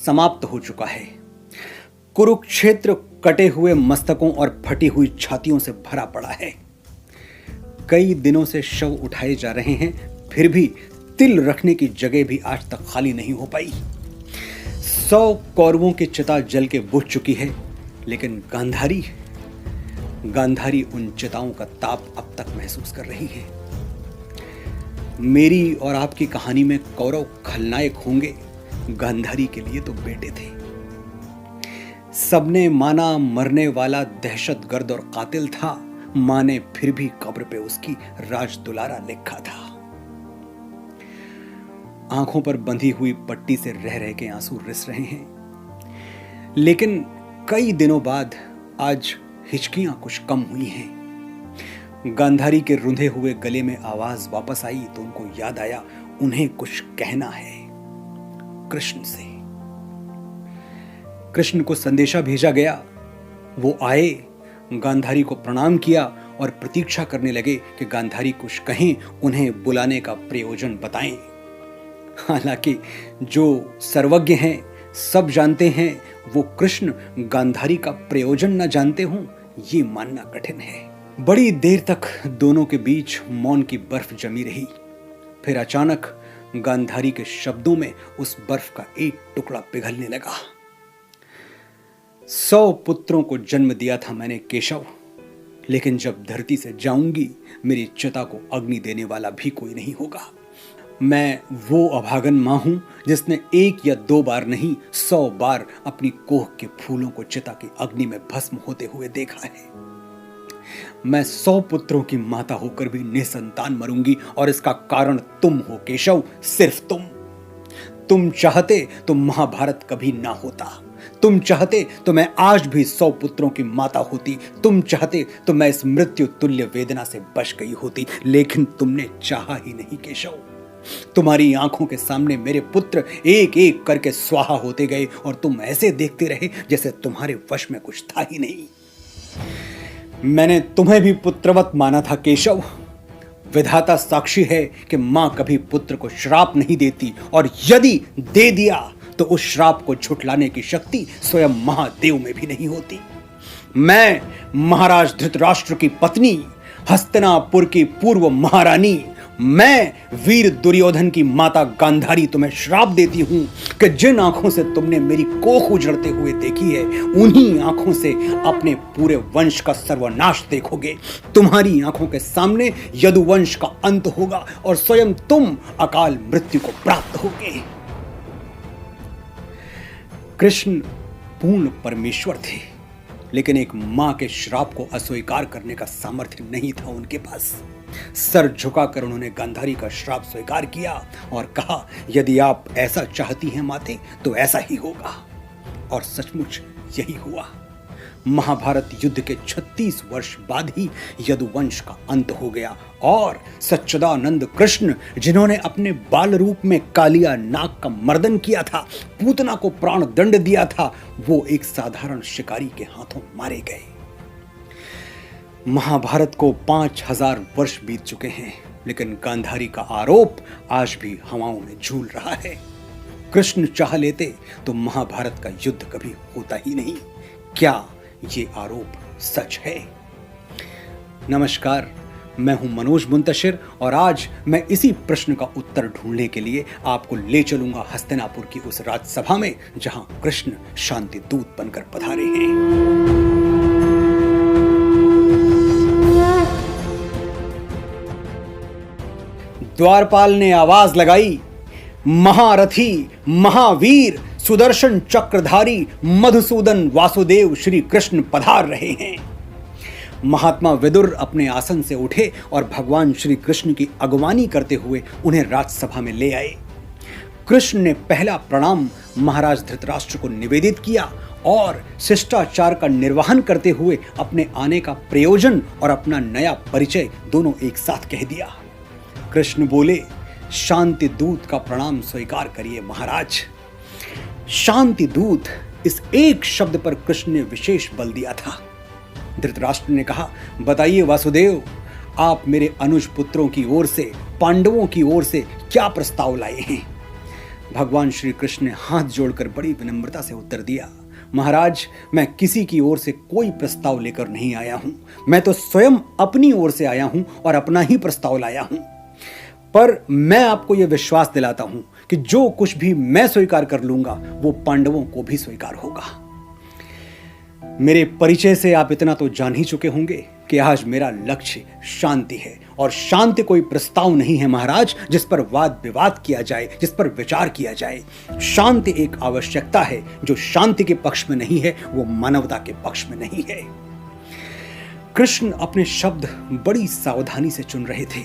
समाप्त हो चुका है। कुरुक्षेत्र कटे हुए मस्तकों और फटी हुई छातियों से भरा पड़ा है। कई दिनों से शव उठाए जा रहे हैं, फिर भी तिल रखने की जगह भी आज तक खाली नहीं हो पाई। 100 कौरवों की चिता जल के बुझ चुकी है, लेकिन गांधारी उन चिताओं का ताप अब तक महसूस कर रही है। मेरी और आपकी कहानी में कौरव खलनायक होंगे, गांधारी के लिए तो बेटे थे। सबने माना मरने वाला दहशतगर्द और कातिल था, मां ने फिर भी कब्र पे उसकी राज दुलारा लिखा था। आंखों पर बंधी हुई पट्टी से रह रह के आंसू रिस रहे हैं, लेकिन कई दिनों बाद आज हिचकियां कुछ कम हुई हैं। गांधारी के रुंधे हुए गले में आवाज वापस आई तो उनको याद आया उन्हें कुछ कहना है कृष्ण से। कृष्ण को संदेशा भेजा गया। वो आए, गांधारी को प्रणाम किया और प्रतीक्षा करने लगे कि गांधारी कुछ कहें, उन्हें बुलाने का प्रयोजन बताएं। हालांकि जो सर्वज्ञ हैं, सब जानते हैं, वो कृष्ण गांधारी का प्रयोजन न जानते हों, ये मानना कठिन है। बड़ी देर तक दोनों के बीच मौन की बर्फ जमी रही। फिर अचानक गांधारी के शब्दों में उस बर्फ का एक टुकड़ा पिघलने लगा। 100 पुत्रों को जन्म दिया था मैंने केशव, लेकिन जब धरती से जाऊंगी मेरी चिता को अग्नि देने वाला भी कोई नहीं होगा। मैं वो अभागन मां हूं जिसने 1 या 2 बार नहीं 100 बार अपनी कोह के फूलों को चिता की अग्नि में भस्म होते हुए देखा है। मैं 100 पुत्रों की माता होकर भी निसंतान मरूंगी, और इसका कारण तुम हो केशव, सिर्फ तुम। तुम चाहते तो महाभारत कभी ना होता। तुम चाहते तो मैं आज भी 100 पुत्रों की माता होती। तुम चाहते तो मैं इस मृत्यु तुल्य वेदना से बच गई होती, लेकिन तुमने चाहा ही नहीं केशव। तुम्हारी आंखों के सामने मेरे पुत्र एक एक करके स्वाहा होते गए, और तुम ऐसे देखते रहे जैसे तुम्हारे वश में कुछ था ही नहीं। मैंने तुम्हें भी पुत्रवत माना था केशव। विधाता साक्षी है कि मां कभी पुत्र को श्राप नहीं देती, और यदि दे दिया तो उस श्राप को झुठलाने की शक्ति स्वयं महादेव में भी नहीं होती। मैं महाराज धृतराष्ट्र की पत्नी, हस्तिनापुर की पूर्व महारानी, मैं वीर दुर्योधन की माता गांधारी तुम्हें श्राप देती हूं कि जिन आंखों से तुमने मेरी कोख उजड़ते हुए देखी है, उन्हीं आंखों से अपने पूरे वंश का सर्वनाश देखोगे। तुम्हारी आंखों के सामने यदुवंश का अंत होगा, और स्वयं तुम अकाल मृत्यु को प्राप्त होगे। कृष्ण पूर्ण परमेश्वर थे, लेकिन एक मां के श्राप को अस्वीकार करने का सामर्थ्य नहीं था उनके पास। सर झुकाकर उन्होंने गांधारी का श्राप स्वीकार किया और कहा, यदि आप ऐसा चाहती हैं माते तो ऐसा ही होगा। और सचमुच यही हुआ। महाभारत युद्ध के 36 वर्ष बाद ही यदुवंश का अंत हो गया, और सच्चिदानंद कृष्ण, जिन्होंने अपने बाल रूप में कालिया नाग का मर्दन किया था, पूतना को प्राण दंड दिया था, वो एक साधारण शिकारी के हाथों मारे गए। महाभारत को 5000 वर्ष बीत चुके हैं, लेकिन गांधारी का आरोप आज भी हवाओं में झूल रहा है। कृष्ण चाह लेते तो महाभारत का युद्ध कभी होता ही नहीं। क्या ये आरोप सच है? नमस्कार, मैं हूं मनोज मुंतशिर, और आज मैं इसी प्रश्न का उत्तर ढूंढने के लिए आपको ले चलूंगा हस्तिनापुर की उस राजसभा में, जहां कृष्ण शांति दूत बनकर पधारे हैं। द्वारपाल ने आवाज लगाई, महारथी, महावीर, सुदर्शन चक्रधारी मधुसूदन वासुदेव श्री कृष्ण पधार रहे हैं। महात्मा विदुर अपने आसन से उठे और भगवान श्री कृष्ण की अगवानी करते हुए उन्हें राजसभा में ले आए। कृष्ण ने पहला प्रणाम महाराज धृतराष्ट्र को निवेदित किया और शिष्टाचार का निर्वहन करते हुए अपने आने का प्रयोजन और अपना नया परिचय दोनों एक साथ कह दिया। कृष्ण बोले, शांति दूत का प्रणाम स्वीकार करिए महाराज। शांति दूत, इस एक शब्द पर कृष्ण ने विशेष बल दिया था। धृतराष्ट्र ने कहा, बताइए वासुदेव, आप मेरे अनुज पुत्रों की ओर से, पांडवों की ओर से क्या प्रस्ताव लाए हैं? भगवान श्री कृष्ण ने हाथ जोड़कर बड़ी विनम्रता से उत्तर दिया, महाराज, मैं किसी की ओर से कोई प्रस्ताव लेकर नहीं आया हूं। मैं तो स्वयं अपनी ओर से आया हूं और अपना ही प्रस्ताव लाया हूं। पर मैं आपको यह विश्वास दिलाता हूं कि जो कुछ भी मैं स्वीकार कर लूंगा वो पांडवों को भी स्वीकार होगा। मेरे परिचय से आप इतना तो जान ही चुके होंगे कि आज मेरा लक्ष्य शांति है, और शांति कोई प्रस्ताव नहीं है महाराज जिस पर वाद विवाद किया जाए, जिस पर विचार किया जाए। शांति एक आवश्यकता है। जो शांति के पक्ष में नहीं है वो मानवता के पक्ष में नहीं है। कृष्ण अपने शब्द बड़ी सावधानी से चुन रहे थे।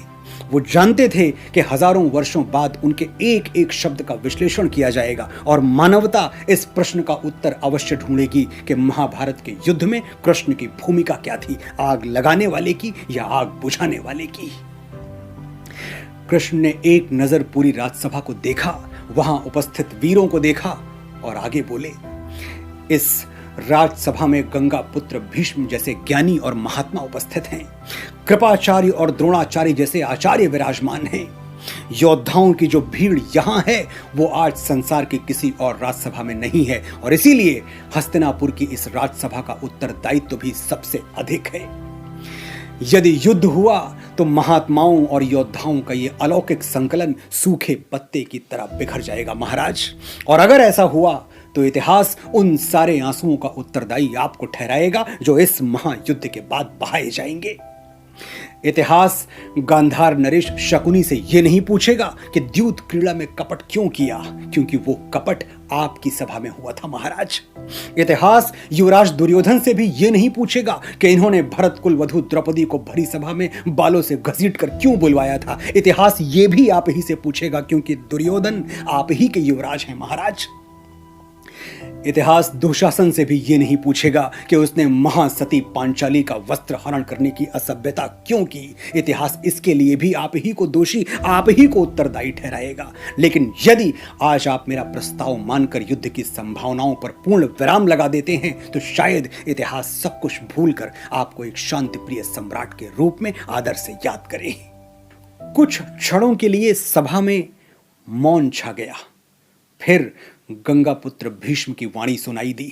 वो जानते थे कि हजारों वर्षों बाद उनके एक एक शब्द का विश्लेषण किया जाएगा और मानवता इस प्रश्न का उत्तर अवश्य ढूंढेगी कि महाभारत के युद्ध में कृष्ण की भूमिका क्या थी, आग लगाने वाले की या आग बुझाने वाले की। कृष्ण ने एक नजर पूरी राजसभा को देखा, वहां उपस्थित वीरों को देखा और आगे बोले, इस राजसभा में गंगा पुत्र भीष्म जैसे ज्ञानी और महात्मा उपस्थित हैं। कृपाचार्य और द्रोणाचार्य जैसे आचार्य विराजमान हैं। योद्धाओं की जो भीड़ यहां है वो आज संसार की किसी और राजसभा में नहीं है, और इसीलिए हस्तिनापुर की इस राजसभा का उत्तरदायित्व भी सबसे अधिक है। यदि युद्ध हुआ तो महात्माओं और योद्धाओं का ये अलौकिक संकलन सूखे पत्ते की तरह बिखर जाएगा महाराज। और अगर ऐसा हुआ तो इतिहास उन सारे आंसुओं का उत्तरदायी आपको ठहराएगा जो इस महायुद्ध के बाद बहाए जाएंगे। इतिहास गांधार नरेश शकुनी से यह नहीं पूछेगा कि द्यूत क्रीड़ा में कपट क्यों किया, क्योंकि वो कपट आपकी सभा में हुआ था महाराज। इतिहास युवराज दुर्योधन से भी यह नहीं पूछेगा कि इन्होंने भरत कुल वधु द्रौपदी को भरी सभा में बालों से घसीट कर क्यों बुलवाया था। इतिहास ये भी आप ही से पूछेगा, क्योंकि दुर्योधन आप ही के युवराज हैं महाराज। इतिहास दुशासन से भी ये नहीं पूछेगा कि उसने महासती पांचाली का वस्त्र हरण करने की असभ्यता क्यों की। इतिहास इसके लिए भी आप ही को दोषी, आप ही को उत्तरदायी ठहराएगा। लेकिन यदि आज आप मेरा प्रस्ताव मानकर युद्ध की संभावनाओं पर पूर्ण विराम लगा देते हैं तो शायद इतिहास सब कुछ भूलकर आपको एक शांतिप्रिय सम्राट के रूप में आदर से याद करे। कुछ क्षणों के लिए सभा में मौन छा गया। फिर गंगा पुत्र भीष्म की वाणी सुनाई दी,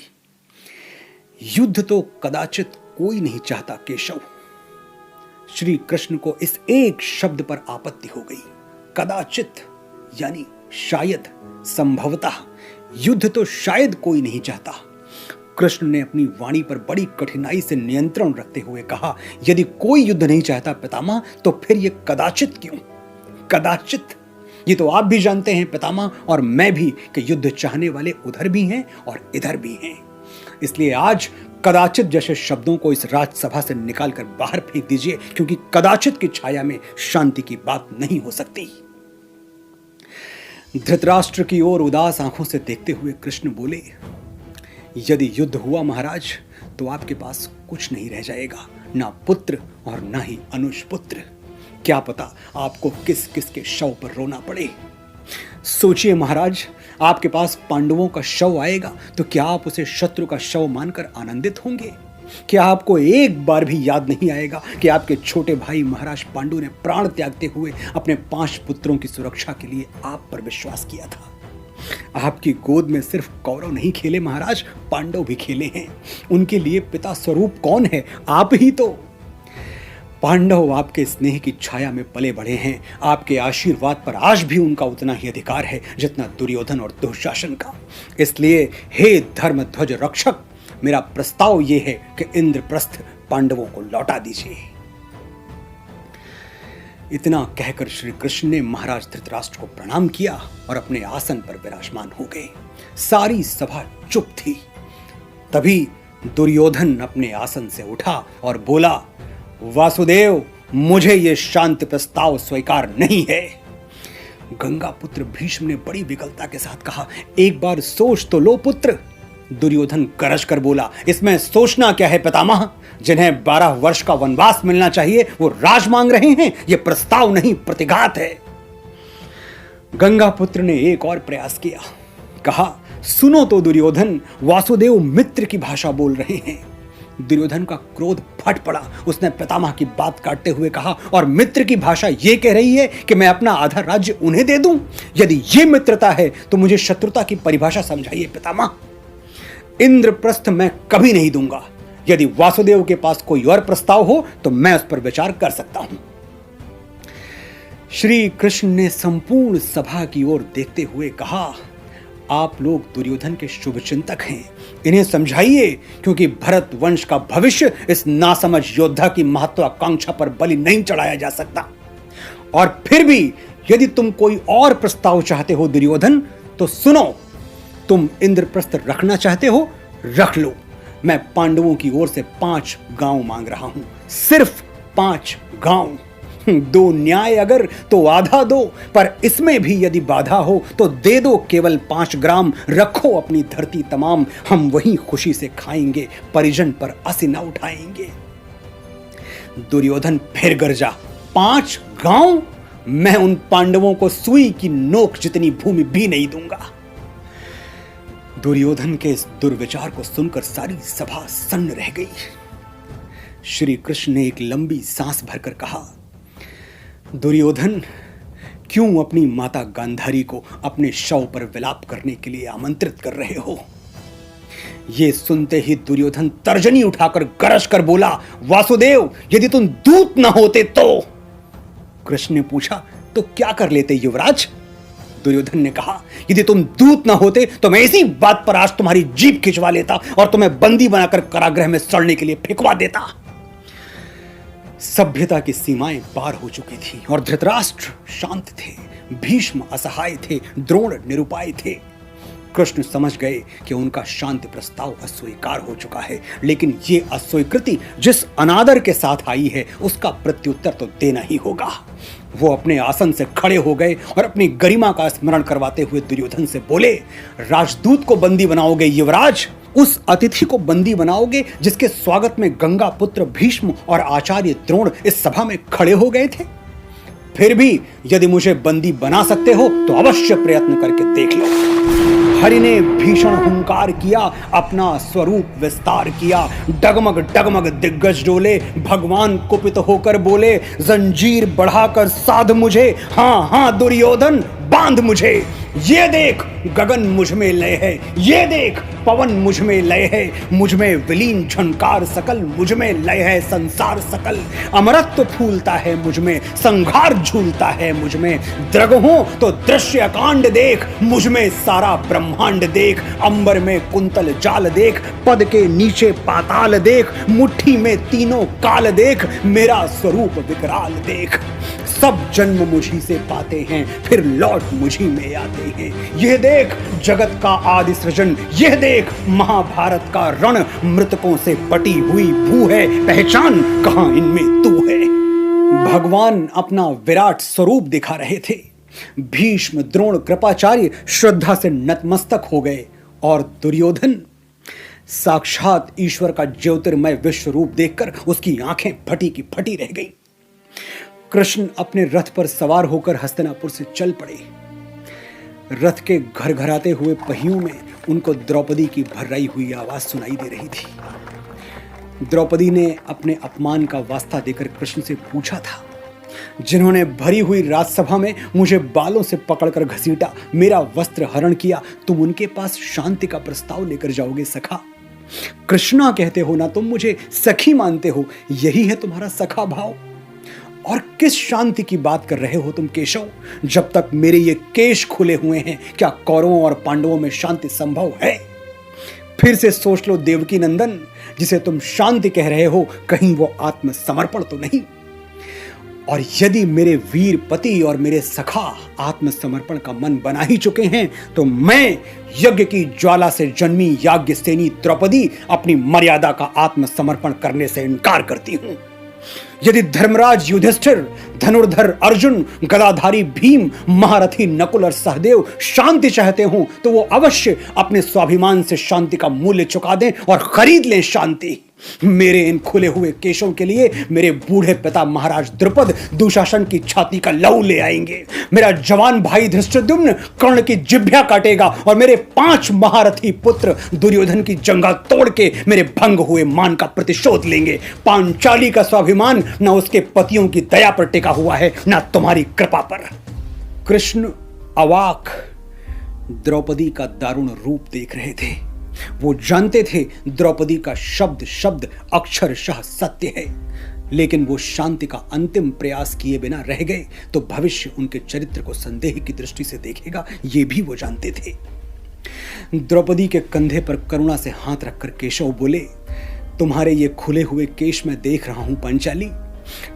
युद्ध तो कदाचित कोई नहीं चाहता केशव। श्री कृष्ण को इस एक शब्द पर आपत्ति हो गई। कदाचित यानी शायद, संभवतः युद्ध तो शायद कोई नहीं चाहता। कृष्ण ने अपनी वाणी पर बड़ी कठिनाई से नियंत्रण रखते हुए कहा, यदि कोई युद्ध नहीं चाहता पितामह तो फिर यह कदाचित क्यों? कदाचित ये तो आप भी जानते हैं पितामह और मैं भी कि युद्ध चाहने वाले उधर भी हैं और इधर भी हैं। इसलिए आज कदाचित जैसे शब्दों को इस राजसभा से निकालकर बाहर फेंक दीजिए, क्योंकि कदाचित की छाया में शांति की बात नहीं हो सकती। धृतराष्ट्र की ओर उदास आंखों से देखते हुए कृष्ण बोले, यदि युद्ध हुआ महाराज तो आपके पास कुछ नहीं रह जाएगा, ना पुत्र और ना ही अनुज पुत्र। क्या पता आपको किस किस के शव पर रोना पड़े। सोचिए महाराज, आपके पास पांडवों का शव आएगा तो क्या आप उसे शत्रु का शव मानकर आनंदित होंगे? क्या आपको एक बार भी याद नहीं आएगा कि आपके छोटे भाई महाराज पांडु ने प्राण त्यागते हुए अपने 5 पुत्रों की सुरक्षा के लिए आप पर विश्वास किया था? आपकी गोद में सिर्फ कौरव नहीं खेले महाराज, पांडव भी खेले हैं। उनके लिए पिता स्वरूप कौन है? आप ही तो। पांडव आपके स्नेह की छाया में पले बढ़े हैं। आपके आशीर्वाद पर आज भी उनका उतना ही अधिकार है जितना दुर्योधन और दुशासन का। इसलिए हे धर्म ध्वज रक्षक, मेरा प्रस्ताव यह है कि इंद्रप्रस्थ पांडवों को लौटा दीजिए। इतना कहकर श्री कृष्ण ने महाराज धृतराष्ट्र को प्रणाम किया और अपने आसन पर विराजमान हो गए। सारी सभा चुप थी। तभी दुर्योधन अपने आसन से उठा और बोला, वासुदेव, मुझे यह शांति प्रस्ताव स्वीकार नहीं है। गंगा पुत्र भीष्म ने बड़ी विकलता के साथ कहा, एक बार सोच तो लो पुत्र। दुर्योधन गरज कर बोला, इसमें सोचना क्या है पितामह? जिन्हें 12 वर्ष का वनवास मिलना चाहिए वो राज मांग रहे हैं। यह प्रस्ताव नहीं, प्रतिघात है। गंगा पुत्र ने एक और प्रयास किया, कहा, सुनो तो दुर्योधन, वासुदेव मित्र की भाषा बोल रहे हैं। दुर्योधन का क्रोध फट पड़ा। उसने पितामह की बात काटते हुए कहा, और मित्र की भाषा यह कह रही है कि मैं अपना आधा राज्य उन्हें दे दूं? यदि यह मित्रता है तो मुझे शत्रुता की परिभाषा समझाइए पितामह। इंद्रप्रस्थ मैं कभी नहीं दूंगा। यदि वासुदेव के पास कोई और प्रस्ताव हो तो मैं उस पर विचार कर सकता हूं। श्री कृष्ण ने संपूर्ण सभा की ओर देखते हुए कहा, आप लोग दुर्योधन के शुभचिंतक हैं, इन्हें समझाइए, क्योंकि भरत वंश का भविष्य इस नासमझ योद्धा की महत्वाकांक्षा पर बलि नहीं चढ़ाया जा सकता। और फिर भी यदि तुम कोई और प्रस्ताव चाहते हो दुर्योधन, तो सुनो, तुम इंद्रप्रस्थ रखना चाहते हो, रख लो। मैं पांडवों की ओर से 5 गांव मांग रहा हूं, सिर्फ 5 गांव। 2 न्याय अगर तो आधा दो, पर इसमें भी यदि बाधा हो तो दे दो केवल 5 ग्राम। रखो अपनी धरती तमाम, हम वहीं खुशी से खाएंगे, परिजन पर असी न उठाएंगे। दुर्योधन फिर गरजा, 5 गांव? मैं उन पांडवों को सुई की नोक जितनी भूमि भी नहीं दूंगा। दुर्योधन के इस दुर्विचार को सुनकर सारी सभा सन्न रह गई। श्री कृष्ण ने एक लंबी सांस भरकर कहा, दुर्योधन, क्यों अपनी माता गांधारी को अपने शव पर विलाप करने के लिए आमंत्रित कर रहे हो? यह सुनते ही दुर्योधन तर्जनी उठाकर गरज कर बोला, वासुदेव, यदि तुम दूत न होते तो। कृष्ण ने पूछा, तो क्या कर लेते युवराज? दुर्योधन ने कहा, यदि तुम दूत न होते तो मैं इसी बात पर आज तुम्हारी जीभ खिंचवा लेता और तुम्हें बंदी बनाकर कारागृह में सड़ने के लिए फेंकवा देता। सभ्यता की सीमाएं पार हो चुकी थी और धृतराष्ट्र शांत थे, भीष्म असहाय थे, द्रोण निरुपाय थे। कृष्ण समझ गए कि उनका शांति प्रस्ताव अस्वीकार हो चुका है, लेकिन ये अस्वीकृति जिस अनादर के साथ आई है उसका प्रत्युत्तर तो देना ही होगा। वो अपने आसन से खड़े हो गए और अपनी गरिमा का स्मरण करवाते हुए दुर्योधन से बोले, राजदूत को बंदी बनाओगे युवराज? उस अतिथि को बंदी बनाओगे जिसके स्वागत में गंगा पुत्र भीष्म और आचार्य द्रोण इस सभा में खड़े हो गए थे? फिर भी यदि मुझे बंदी बना सकते हो तो अवश्य प्रयत्न करके देख लो। हरि ने भीषण हुंकार किया, अपना स्वरूप विस्तार किया, डगमग डगमग दिग्गज डोले। भगवान कुपित होकर बोले, जंजीर बढ़ाकर साध मुझे, हाँ हाँ दुर्योधन, बांध मुझे। ये देख गगन मुझ में लय है, ये देख पवन मुझ में लय है, मुझ में विलीन झंकार सकल, मुझ में लय है संसार सकल। अमरत्व फूलता है मुझ में, संघार झूलता है मुझ में। द्रगहों तो दृश्य कांड देख, मुझ में सारा ब्रह्मांड देख। अंबर में कुंतल जाल देख, पद के नीचे पाताल देख, मुट्ठी में तीनों काल देख, मेरा स्वरूप विकराल देख। सब जन्म मुझी से पाते हैं, फिर लौट मुझी में आते हैं। यह देख जगत का आदि सृजन, यह देख महाभारत का रण, मृतकों से बटी हुई भू है, पहचान कहां इनमें तू है। भगवान अपना विराट स्वरूप दिखा रहे थे। भीष्म, द्रोण, कृपाचार्य श्रद्धा से नतमस्तक हो गए और दुर्योधन साक्षात ईश्वर का ज्योतिर्मय विश्व रूप देखकर उसकी आंखें फटी की फटी रह गईं। कृष्ण अपने रथ पर सवार होकर हस्तिनापुर से चल पड़े। रथ के घरघराते हुए पहियों में उनको द्रौपदी की भर्राई हुई आवाज सुनाई दे रही थी। द्रौपदी ने अपने अपमान का वास्ता देकर कृष्ण से पूछा था, जिन्होंने भरी हुई राजसभा में मुझे बालों से पकड़कर घसीटा, मेरा वस्त्र हरण किया, तुम उनके पास शांति का प्रस्ताव लेकर जाओगे सखा? कृष्णा कहते हो ना, तुम मुझे सखी मानते हो, यही है तुम्हारा सखा भाव? और किस शांति की बात कर रहे हो तुम केशव? जब तक मेरे ये केश खुले हुए हैं, क्या कौरवों और पांडवों में शांति संभव है? फिर से सोच लो देवकी नंदन, जिसे तुम शांति कह रहे हो, कहीं वो आत्मसमर्पण तो नहीं? और यदि मेरे वीर पति और मेरे सखा आत्मसमर्पण का मन बना ही चुके हैं, तो मैं यज्ञ की ज्वाला से जन्मी याज्ञसेनी द्रौपदी अपनी मर्यादा का आत्मसमर्पण करने से इनकार करती हूं। यदि धर्मराज युधिष्ठिर, धनुर्धर अर्जुन, गदाधारी भीम, महारथी नकुल और सहदेव शांति चाहते हों, तो वो अवश्य अपने स्वाभिमान से शांति का मूल्य चुका दें और खरीद लें शांति। मेरे इन खुले हुए केशों के लिए मेरे बूढ़े पिता महाराज द्रुपद दुशासन की छाती का लहू ले आएंगे। मेरा जवान भाई धृष्टद्युम्न कर्ण की जिह्वा काटेगा और मेरे 5 महारथी पुत्र दुर्योधन की जंगा तोड़ के मेरे भंग हुए मान का प्रतिशोध लेंगे। पांचाली का स्वाभिमान न उसके पतियों की दया पर टिका हुआ है, न तुम्हारी कृपा पर। कृष्ण अवाक द्रौपदी का दारुण रूप देख रहे थे। वो जानते थे द्रौपदी का शब्द शब्द अक्षरशः सत्य है, लेकिन वो शांति का अंतिम प्रयास किए बिना रह गए तो भविष्य उनके चरित्र को संदेह की दृष्टि से देखेगा, ये भी वो जानते थे। द्रौपदी के कंधे पर करुणा से हाथ रखकर केशव बोले, तुम्हारे ये खुले हुए केश मैं देख रहा हूं पांचाली।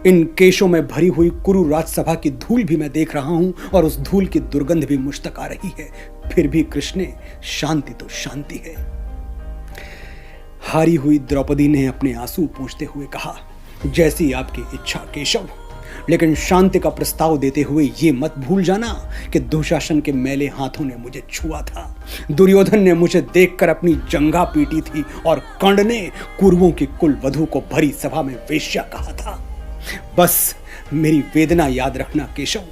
इन केशों में भरी हुई कुरु राजसभा की धूल भी मैं देख रहा हूं और उस धूल की दुर्गंध भी मुझ तक आ रही है। फिर भी कृष्ण, शांति तो शांति है। हारी हुई द्रौपदी ने अपने आंसू पोंछते हुए कहा, जैसी आपकी इच्छा केशव, लेकिन शांति का प्रस्ताव देते हुए ये मत भूल जाना कि दुशासन के मैले हाथों ने मुझे छुआ था, दुर्योधन ने मुझे देखकर अपनी जंघा पीटी थी और कर्ण ने कुरुओं की कुल वधू को भरी सभा में वेश्या कहा था। बस मेरी वेदना याद रखना केशव।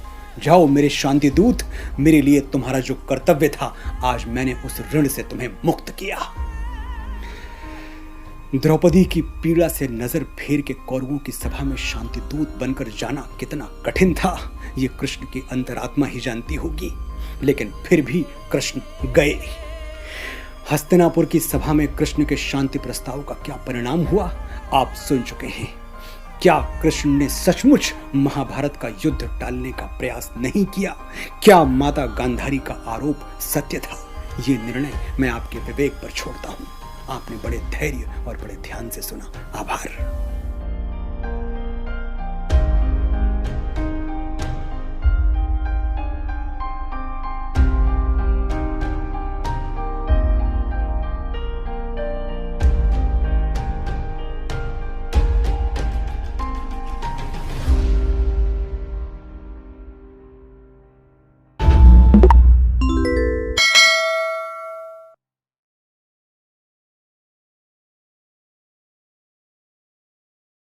जाओ मेरे शांति दूत, मेरे लिए तुम्हारा जो कर्तव्य था आज मैंने उस ऋण से तुम्हें मुक्त किया। द्रौपदी की पीड़ा से नजर फेर के कौरवों की सभा में शांति दूत बनकर जाना कितना कठिन था, ये कृष्ण की अंतरात्मा ही जानती होगी। लेकिन फिर भी कृष्ण गए। हस्तिनापुर की सभा में कृष्ण के शांति प्रस्ताव का क्या परिणाम हुआ आप सुन चुके हैं। क्या कृष्ण ने सचमुच महाभारत का युद्ध टालने का प्रयास नहीं किया? क्या माता गांधारी का आरोप सत्य था? ये निर्णय मैं आपके विवेक पर छोड़ता हूं। आपने बड़े धैर्य और बड़े ध्यान से सुना। आभार।